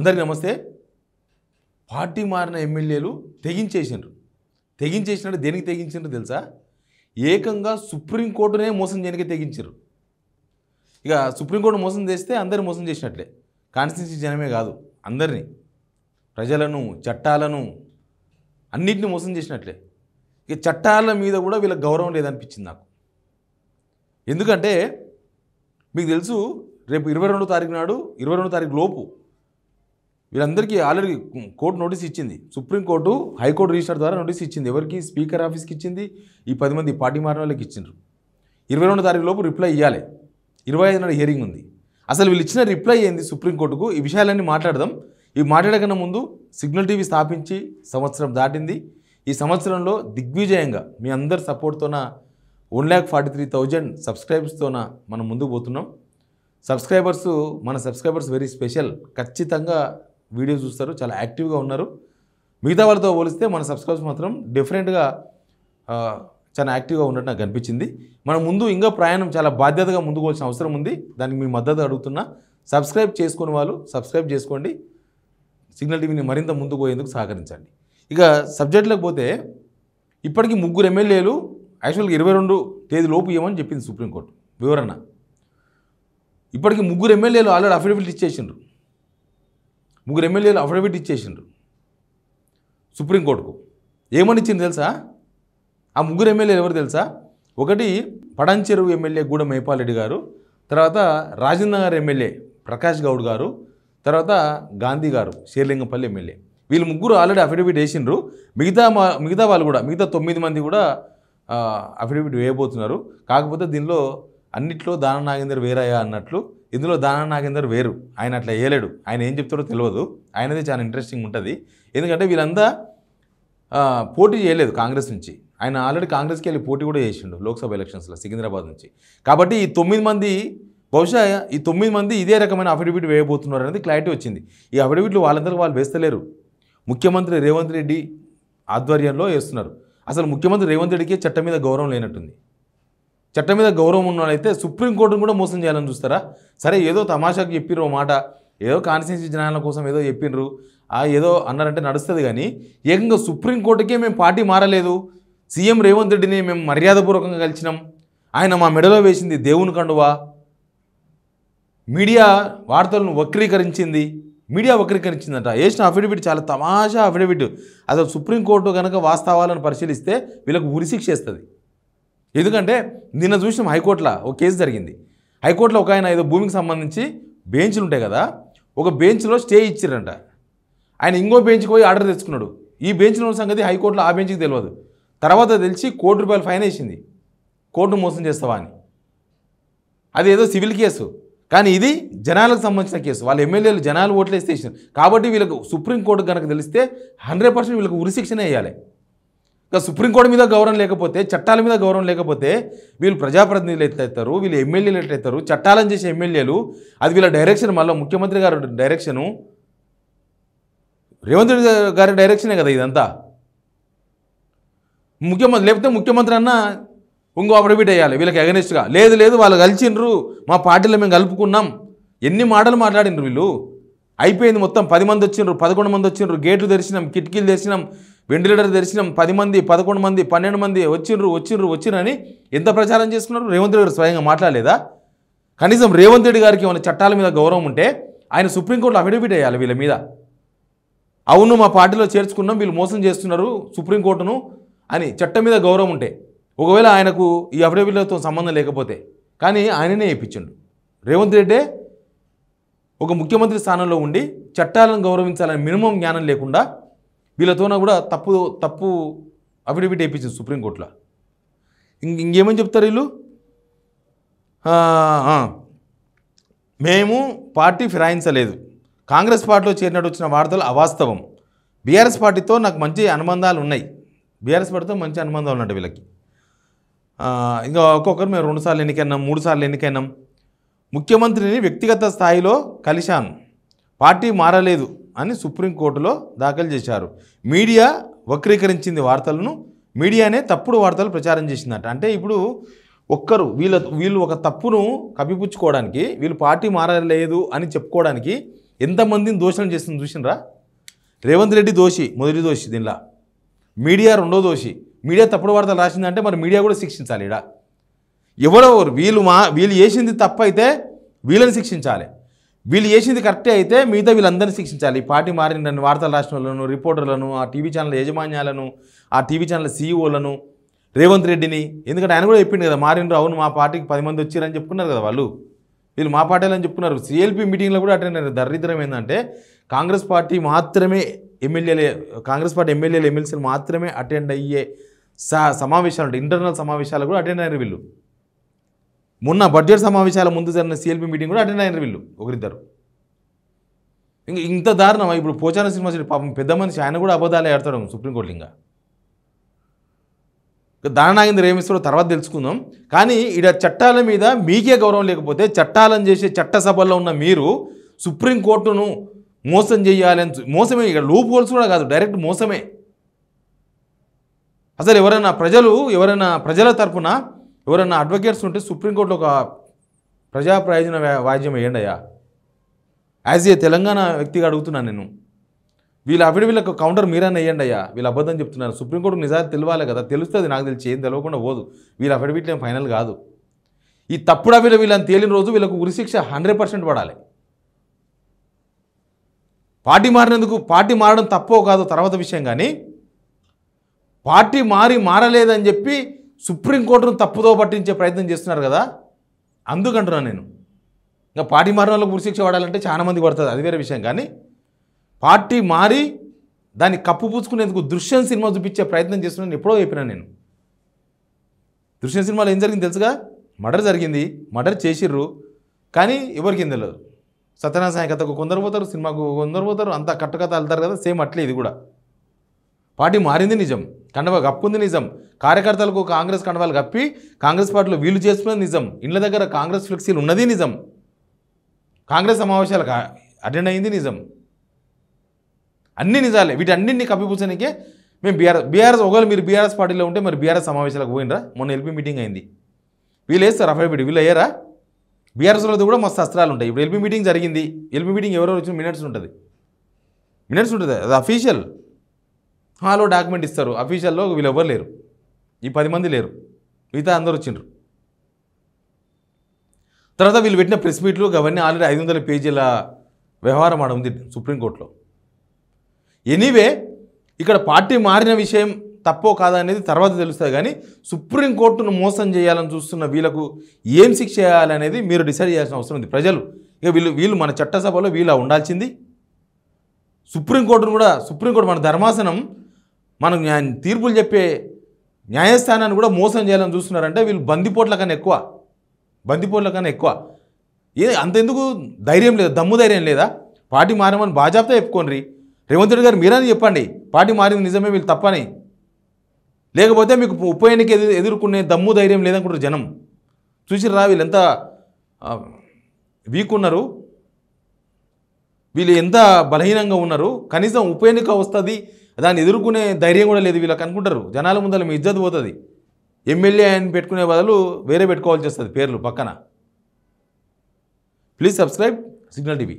అందరికీ నమస్తే. పార్టీ మారిన ఎమ్మెల్యేలు తెగించేసినట్టు దేనికి తెగించారు తెలుసా? ఏకంగా సుప్రీంకోర్టునే మోసం చేయడానికి తెగించారు. ఇక సుప్రీంకోర్టు మోసం చేస్తే అందరిని మోసం చేసినట్లే. కాన్స్టిట్యూన్సీ జనమే కాదు, అందరినీ, ప్రజలను, చట్టాలను అన్నిటిని మోసం చేసినట్లే. ఇక చట్టాల మీద కూడా వీళ్ళకి గౌరవం లేదనిపించింది నాకు. ఎందుకంటే మీకు తెలుసు, రేపు 22వ తారీఖు నాడు 22వ తారీఖు లోపు వీళ్ళందరికీ ఆల్రెడీ కోర్టు నోటీస్ ఇచ్చింది. సుప్రీంకోర్టు హైకోర్టు రిజిస్టర్ ద్వారా నోటీస్ ఇచ్చింది. ఎవరికి? స్పీకర్ ఆఫీస్కి ఇచ్చింది. ఈ 10 మంది పార్టీ మారిన వాళ్ళకి ఇచ్చిండ్రు. 22వ తారీఖు లోపు రిప్లై ఇవ్వాలి. 25 నాడు హియరింగ్ ఉంది. అసలు వీళ్ళు ఇచ్చిన రిప్లై ఏంది సుప్రీంకోర్టుకు? ఈ విషయాలన్నీ మాట్లాడదాం. ఇవి మాట్లాడకన్నా ముందు సిగ్నల్ టీవీ స్థాపించి సంవత్సరం దాటింది. ఈ సంవత్సరంలో దిగ్విజయంగా మీ అందరి సపోర్ట్తోన 1,43,000 సబ్స్క్రైబర్స్తోన మనం ముందుకు పోతున్నాం. మన సబ్స్క్రైబర్స్ వెరీ స్పెషల్. ఖచ్చితంగా వీడియో చూస్తారు, చాలా యాక్టివ్గా ఉన్నారు. మిగతా వాళ్ళతో పోలిస్తే మన సబ్స్క్రైబర్స్ మాత్రం డిఫరెంట్గా చాలా యాక్టివ్గా ఉన్నట్టు నాకు అనిపించింది. మనం ముందు ఇంకా ప్రయాణం చాలా బాధ్యతగా ముందుకు వచ్చిన అవసరం ఉంది. దానికి మీ మద్దతు అడుగుతున్నా. సబ్స్క్రైబ్ చేసుకునే వాళ్ళు సబ్స్క్రైబ్ చేసుకోండి. సిగ్నల్ టీవీని మరింత ముందుకు పోయేందుకు సహకరించండి. ఇక సబ్జెక్టులకు పోతే, ఇప్పటికీ 3 ఎమ్మెల్యేలు యాక్చువల్గా 22 తేదీ లోపు ఇవ్వమని చెప్పింది సుప్రీంకోర్టు వివరణ. ఇప్పటికీ 3 ఎమ్మెల్యేలు ఆల్రెడీ అఫిడవిట్ ఇచ్చేసిండ్రు. 3 ఎమ్మెల్యేలు అఫిడవిట్ ఇచ్చేసిండ్రు సుప్రీంకోర్టుకు. ఏమని ఇచ్చింది తెలుసా? ఆ 3 ఎమ్మెల్యేలు ఎవరు తెలుసా? ఒకటి పడంచెరువు ఎమ్మెల్యే గూడెం మైపాల్రెడ్డి గారు, తర్వాత రాజేంద్రనగర్ ఎమ్మెల్యే ప్రకాష్ గౌడ్ గారు, తర్వాత గాంధీ గారు షేర్లింగంపల్లి ఎమ్మెల్యే. వీళ్ళు 3 ఆల్రెడీ అఫిడవిట్ వేసిండ్రు. మిగతా వాళ్ళు కూడా, మిగతా 9 మంది కూడా అఫిడవిట్ వేయబోతున్నారు. కాకపోతే దీనిలో అన్నిట్లో దానం నాగేందర్ వేరయ్యా అన్నట్లు, ఇందులో దానం నాగేందర్ వేరు. ఆయన అట్లా వేయలేడు. ఆయన ఏం చెప్తాడో తెలియదు. ఆయనది చాలా ఇంట్రెస్టింగ్ ఉంటుంది. ఎందుకంటే వీళ్ళంతా పోటీ చేయలేదు కాంగ్రెస్ నుంచి. ఆయన ఆల్రెడీ కాంగ్రెస్కి వెళ్ళి పోటీ కూడా చేసిండు లోక్సభ ఎలక్షన్స్లో సికింద్రాబాద్ నుంచి. కాబట్టి ఈ 9 మంది, బహుశా ఈ 9 మంది ఇదే రకమైన అఫిడవిట్ వేయబోతున్నారు అనేది క్లారిటీ వచ్చింది. ఈ అఫిడవిట్లు వాళ్ళందరికీ వాళ్ళు వేస్తలేరు. ముఖ్యమంత్రి రేవంత్ రెడ్డి ఆధ్వర్యంలో వేస్తున్నారు. అసలు ముఖ్యమంత్రి రేవంత్ రెడ్డికి చట్టం మీద గౌరవం లేనట్టుంది. చట్టం మీద గౌరవం ఉన్నవాళ్ళైతే సుప్రీంకోర్టును కూడా మోసం చేయాలని చూస్తారా? సరే, ఏదో తమాషాకు చెప్పిర్రు మాట, ఏదో కాన్స్టిట్యూన్సీ జనాల కోసం ఏదో చెప్పిండ్రు, ఏదో అన్నారంటే నడుస్తుంది. కానీ ఏకంగా సుప్రీంకోర్టుకే మేము పార్టీ మారలేదు, సీఎం రేవంత్ రెడ్డిని మేము మర్యాదపూర్వకంగా కలిసినాం, ఆయన మా మెడలో వేసింది దేవుని కండువా, మీడియా వార్తలను వక్రీకరించిందంట. వేసిన అఫిడవిట్ చాలా తమాషా అఫిడవిట్. అసలు సుప్రీంకోర్టు కనుక వాస్తవాలను పరిశీలిస్తే వీళ్ళకు ఉరిశిక్ష వేస్తుంది. ఎందుకంటే నిన్న చూసిన హైకోర్టులో ఒక కేసు జరిగింది. హైకోర్టులో ఒక ఆయన ఏదో భూమికి సంబంధించి బెంచ్లు ఉంటాయి కదా, ఒక బెంచ్లో స్టే ఇచ్చిరంట. ఆయన ఇంకో బెంచ్కి పోయి ఆర్డర్ తెచ్చుకున్నాడు. ఈ బెంచ్లో ఉన్న సంగతి హైకోర్టులో ఆ బెంచ్కి తెలియదు. తర్వాత తెలిసి ₹1,00,00,000 ఫైన్ వేసింది, కోర్టు మోసం చేస్తావా అని. అది ఏదో సివిల్ కేసు, కానీ ఇది జనాలకు సంబంధించిన కేసు. వాళ్ళ ఎమ్మెల్యేలు జనాలు ఓట్లు వేస్తే ఇచ్చారు. కాబట్టి వీళ్ళకు సుప్రీంకోర్టు కనుక తెలిస్తే 100% వీళ్ళకు ఉరిశిక్షనే వేయాలి. ఇక సుప్రీంకోర్టు మీద గౌరవం లేకపోతే, చట్టాల మీద గౌరవం లేకపోతే వీళ్ళు ప్రజాప్రతినిధులు ఎట్లయితారు, వీళ్ళు ఎమ్మెల్యేలు ఎట్లయితారు? చట్టాలను చేసే ఎమ్మెల్యేలు, అది వీళ్ళ డైరెక్షన్. మళ్ళీ ముఖ్యమంత్రి గారు డైరెక్షను, రేవంత్ రెడ్డి గారి డైరెక్షనే కదా ఇదంతా. లేకపోతే ముఖ్యమంత్రి అన్న ఇంకో అఫిడవిట్ వేయాలి వీళ్ళకి అగెనిస్ట్గా. లేదు వాళ్ళు కలిసిండ్రు, మా పార్టీలో మేము కలుపుకున్నాం, ఎన్ని మాటలు మాట్లాడిండ్రు వీళ్ళు. అయిపోయింది మొత్తం. 10 మంది వచ్చిండ్రు, 11 మంది వచ్చిండ్రు, గేట్లు తెరిచినాం, కిటికీలు తెరిచినాం, వెంటిలేటర్ తెరిచినాం, 10 మంది, 11 మంది, 12 మంది వచ్చిండ్రని ఎంత ప్రచారం చేసుకున్నారు? రేవంత్ రెడ్డి గారు స్వయంగా మాట్లాడలేదా? కనీసం రేవంత్ రెడ్డి గారికి ఏమైనా చట్టాల మీద గౌరవం ఉంటే ఆయన సుప్రీంకోర్టులో అఫిడవిట్ వేయాలి వీళ్ళ మీద. అవును, మా పార్టీలో చేర్చుకున్నాం, వీళ్ళు మోసం చేస్తున్నారు సుప్రీంకోర్టును అని చట్టం మీద గౌరవం ఉంటే. ఒకవేళ ఆయనకు ఈ అఫిడవిట్లతో సంబంధం లేకపోతే, కానీ ఆయననే వేయించండు. రేవంత్ రెడ్డే ఒక ముఖ్యమంత్రి స్థానంలో ఉండి చట్టాలను గౌరవించాలని మినిమం జ్ఞానం లేకుండా వీళ్ళతోన కూడా తప్పు అఫిడవిట్ వేయించింది సుప్రీంకోర్టులో. ఇంకేమని చెప్తారు వీళ్ళు? మేము పార్టీ ఫిరాయించలేదు, కాంగ్రెస్ పార్టీలో చేరినట్టు వచ్చిన వార్తలు అవాస్తవం, బీఆర్ఎస్ పార్టీతో నాకు మంచి అనుబంధాలు ఉన్నాయి. బీఆర్ఎస్ పార్టీతో మంచి అనుబంధాలు ఉన్నట్టు వీళ్ళకి. ఇంకా ఒక్కొక్కరు మేము 2 సార్లు ఎన్నికైనాం, 3 సార్లు ఎన్నికైనాం, ముఖ్యమంత్రిని వ్యక్తిగత స్థాయిలో కలిశాను, పార్టీ మారలేదు అని సుప్రీంకోర్టులో దాఖలు చేశారు. మీడియా వక్రీకరించింది వార్తలను, మీడియానే తప్పుడు వార్తలు ప్రచారం చేసిందట. అంటే ఇప్పుడు వీళ్ళు ఒక తప్పును కప్పిపుచ్చుకోవడానికి, వీళ్ళు పార్టీ మారలేదు అని చెప్పుకోవడానికి ఎంతమందిని దోషులను చేస్తుంది చూసినరా? రేవంత్ రెడ్డి దోషి, మొదటి దోషి దీనిలో. మీడియా రెండో దోషి. మీడియా తప్పుడు వార్తలు రాసిందంటే మరి మీడియా కూడా శిక్షించాలి. ఇక్కడ ఎవరెవరు వీళ్ళు చేసింది తప్పు అయితే వీళ్ళని శిక్షించాలి, వీళ్ళు చేసింది కరెక్టే అయితే మిగతా వీళ్ళందరినీ శిక్షించాలి. ఈ పార్టీ మారిన వార్తలు రాసిన వాళ్ళను, రిపోర్టర్లను, ఆ టీవీ ఛానల్ యాజమాన్యాలను, ఆ టీవీ ఛానల్ సీఈఓలను, రేవంత్ రెడ్డిని. ఎందుకంటే ఆయన కూడా చెప్పిండు కదా, మారినరు అవును మా పార్టీకి 10 మంది వచ్చారని చెప్పుకున్నారు కదా వాళ్ళు. వీళ్ళు మా పార్టీలు అని చెప్పుకున్నారు. సిఎల్పి మీటింగ్లో కూడా అటెండ్ అయ్యారు. దరిద్రం ఏంటంటే కాంగ్రెస్ పార్టీ మాత్రమే కాంగ్రెస్ పార్టీ ఎమ్మెల్యేలు ఎమ్మెల్సీలు మాత్రమే అటెండ్ అయ్యే సమావేశాలు ఉంటాయి. ఇంటర్నల్ సమావేశాలు కూడా అటెండ్ అయ్యారు వీళ్ళు. మొన్న బడ్జెట్ సమావేశాల ముందు జరిగిన సిఎల్పి మీటింగ్ కూడా అటెండ్ అయ్యారు వీళ్ళు ఒకరిద్దరు. ఇంత దారుణం. ఇప్పుడు పోచారం శ్రీనివాసరెడ్డి పాపం పెద్ద మనిషి, ఆయన కూడా అబద్ధాలే ఆడతాడు సుప్రీంకోర్టులో. ఇంకా దాననాగేంద్ర ఏమిస్తాడో తర్వాత తెలుసుకుందాం. కానీ ఇక్కడ చట్టాల మీద మీకే గౌరవం లేకపోతే, చట్టాలను చేసే చట్టసభల్లో ఉన్న మీరు సుప్రీంకోర్టును మోసం చేయాలని, మోసమే, ఇక్కడ లూప్ హోల్స్ కూడా కాదు, డైరెక్ట్ మోసమే. అసలు ఎవరైనా ప్రజల తరఫున ఎవరైనా అడ్వకేట్స్ ఉంటే సుప్రీంకోర్టులో ఒక ప్రజా ప్రయోజన వాయిద్యం వేయండి అయ్యా. యాజ్ ఏ తెలంగాణ వ్యక్తిగా అడుగుతున్నాను నేను. వీళ్ళకు కౌంటర్ మీరన్నా వేయండి అయ్యా. వీళ్ళు అబద్ధం చెప్తున్నారు. సుప్రీంకోర్టుకు నిజాలు తెలియాలి కదా, తెలుస్తుంది. నాకు తెలిసి ఏం తెలియకుండా పోదు. వీళ్ళ అఫిడవిట్లు ఏం ఫైనల్ కాదు. ఈ తప్పుడు వీళ్ళని తేలిన రోజు వీళ్ళకు ఉరిశిక్ష 100% పడాలి. పార్టీ మారడం తప్పో కాదో తర్వాత విషయం, కానీ పార్టీ మారలేదని చెప్పి సుప్రీంకోర్టును తప్పుదో పట్టించే ప్రయత్నం చేస్తున్నారు కదా, అందుకంటున్నాను నేను. ఇంకా పార్టీ మారిన వాళ్ళకు ఉరిశిక్ష పడాలంటే చాలా మంది పడుతుంది, అది వేరే విషయం. కానీ పార్టీ మారి దాన్ని కప్పుపుచ్చుకునేందుకు దృశ్యం సినిమా చూపించే ప్రయత్నం చేస్తున్నాను ఎప్పుడో చెప్పినా నేను. దృశ్యం సినిమాలో ఏం జరిగింది తెలుసుగా? మర్డర్ జరిగింది, మర్డర్ చేసిర్రు, కానీ ఎవరికి ఏం తెలియదు. సత్యనారాయణ సాయి కథకు కొందరు పోతారు, సినిమాకు కొందరు పోతారు, అంతా కట్టకథ వెళ్తారు కదా. సేమ్ అట్లే ఇది కూడా. పార్టీ మారింది నిజం, కండవ కప్పుకుంది నిజం, కార్యకర్తలకు కాంగ్రెస్ కండవాలు కప్పి కాంగ్రెస్ పార్టీలో వీళ్ళు చేసుకున్నది నిజం, ఇళ్ళ దగ్గర కాంగ్రెస్ ఫ్లెక్సీలు ఉన్నది నిజం, కాంగ్రెస్ సమావేశాలకు అటెండ్ అయింది నిజం. అన్ని నిజాలే. వీటన్నింటినీ కప్పిపుచ్చనికే మేము బీఆర్ఎస్ ఒకవేళ మీరు బీఆర్ఎస్ పార్టీలో ఉంటే మరి బీఆర్ఎస్ సమావేశాలకు పోయినరా? మొన్న ఎల్పీ మీటింగ్ అయింది, వీళ్ళు వేస్తారు అఫైబిట్, వీళ్ళు అయ్యారా? బీఆర్ఎస్లో కూడా మస్తు అస్త్రాలు ఉంటాయి. ఇప్పుడు ఎల్పీ మీటింగ్ జరిగింది, ఎల్పీ మీటింగ్ ఎవరో వచ్చిన మినిట్స్ ఉంటుంది, అది అఫీషియల్. హాలో డాక్యుమెంట్ ఇస్తారు, అఫీషియల్లో వీళ్ళు ఎవరు లేరు, ఈ 10 మంది లేరు, మిగతా అందరూ వచ్చిండ్రు. తర్వాత వీళ్ళు పెట్టిన ప్రెస్ మీట్లు అవన్నీ ఆల్రెడీ 500 పేజీల వ్యవహారం ఆడ ఉంది సుప్రీంకోర్టులో. ఎనీవే, ఇక్కడ పార్టీ మారిన విషయం తప్పో కాదా అనేది తర్వాత తెలుస్తుంది, కానీ సుప్రీంకోర్టును మోసం చేయాలని చూస్తున్న వీళ్ళకు ఏం శిక్ష చేయాలనేది మీరు డిసైడ్ చేయాల్సిన అవసరం ఉంది ప్రజలు. ఇక వీళ్ళు మన చట్టసభలో వీళ్ళ ఉండాల్సింది. సుప్రీంకోర్టు మన ధర్మాసనం, మనకు తీర్పులు చెప్పే న్యాయస్థానాన్ని కూడా మోసం చేయాలని చూస్తున్నారంటే వీళ్ళు బందిపోట్ల కన్నా ఎక్కువ. అంతెందుకు ధైర్యం లేదా, దమ్ము ధైర్యం లేదా? పార్టీ మారమని బాజాబ్తా చెప్పుకోండి. రేవంత్ రెడ్డి గారు మీరని చెప్పండి పార్టీ మారింది నిజమే, వీళ్ళు తప్పని. లేకపోతే మీకు ఉప ఎన్నిక ఎదుర్కొనే దమ్ము ధైర్యం లేదనుకుంటారు జనం. చూసిర్రా వీళ్ళు ఎంత వీక్ ఉన్నారు, వీళ్ళు ఎంత బలహీనంగా ఉన్నారు. కనీసం ఉప ఎన్నిక వస్తుంది, దాన్ని ఎదుర్కొనే ధైర్యం కూడా లేదు వీళ్ళకి అనుకుంటారు. జనాల ముందర మీ ఇజ్జత్ పోతుంది. ఎమ్మెల్యే అని పెట్టుకునే బదులు వేరే పెట్టుకోవాల్సి వస్తుంది పేర్లు పక్కన. Please subscribe signal TV.